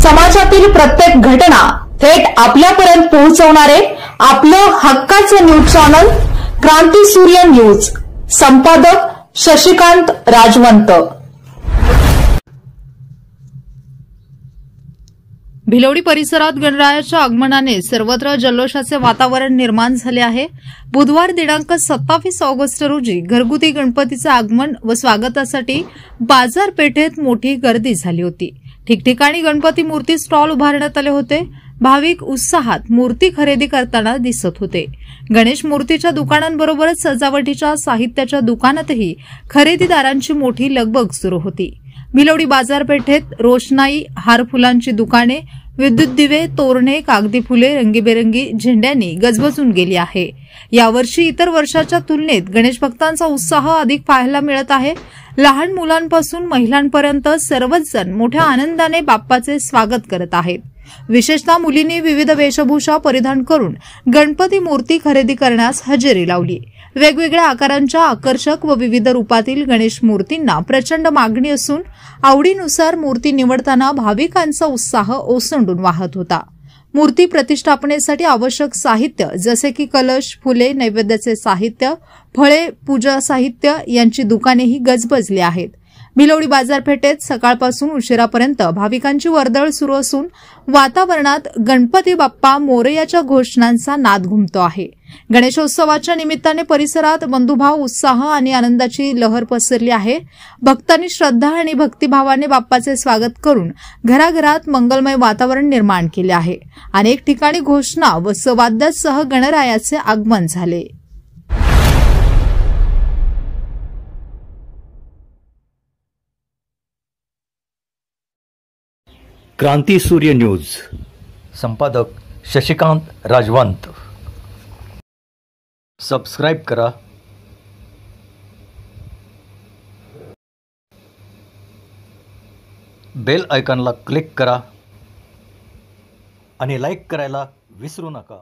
समाजातील प्रत्येक घटना थेट आपल्यापर्यंत पोहोचवणारे आपलं हक्काचं न्यूज चॅनल क्रांती सूर्य न्यूज। संपादक शशिकांत राजवंत। भिलवडी परिसरात गणरायाच्या आगमनाने सर्वत्र जल्लोषाचे वातावरण निर्माण झाले आहे। बुधवार दिनांक 27 ऑगस्ट रोजी घरगुती गणपतीचे आगमन व स्वागतासाठी बाजारपेठेत मोठी गर्दी झाली होती। ठिकठिकाणी गणपती मूर्ती स्टॉल उभारण्यात आले होते। भाविक उत्साहात मूर्ती खरेदी करताना दिसत होते। गणेश मूर्तीच्या दुकानांबरोबरच सजावटीच्या साहित्याच्या दुकानातही खरेदीदारांची मोठी लगबग सुरू होती। भिलवडी बाजारपेठेत रोषणाई, हार फुलांची दुकाने, विद्युत दिवे, तोरणे, कागदी फुले, रंगीबेरंगी झेंड्यांनी गजबजून गेली आहे। यावर्षी इतर वर्षाच्या तुलनेत गणेश भक्तांचा उत्साह अधिक पाहायला मिळत आहे। लहान मुलांपासून महिलांपर्यंत सर्वच जण मोठ्या आनंदाने बाप्पाचे स्वागत करत आहेत। विशेषतः मुलींनी विविध वेशभूषा परिधान करून गणपती मूर्ती खरेदी करण्यास हजेरी लावली। वेगवेगळ्या आकारांच्या आकर्षक व विविध रूपातील गणेश मूर्तींना प्रचंड मागणी असून आवडीनुसार मूर्ती निवडताना भाविकांचा उत्साह ओसंडून वाहत होता। मूर्ती प्रतिष्ठापनेसाठी आवश्यक साहित्य जसे की कलश, फुले, नैवेद्याचे साहित्य, फळे, पूजा साहित्य यांची दुकानेही गजबजली आहेत। भिलवडी बाजारपेठेत सकाळपासून उशिरापर्यंत भाविकांची वर्दळ सुरू असून वातावरणात गणपती बाप्पा मोरयाच्या घोषणांचा नाद घुमतो आहे। गणेशोत्सवाच्या निमित्ताने परिसरात बंधुभाव, उत्साह आणि आनंदाची लहर पसरली आहे। भक्तांनी श्रद्धा आणि भक्तिभावाने बाप्पाचे स्वागत करून घराघरात मंगलमय वातावरण निर्माण केले आहे। अनेक ठिकाणी घोषणा व सवाद्यासह गणरायाचे आगमन झाले। क्रांती सूर्य न्यूज। संपादक शशिकांत राजवंत। सबस्क्राइब करा, बेल आयकॉनला क्लिक करा आणि लाईक करायला विसरू नका।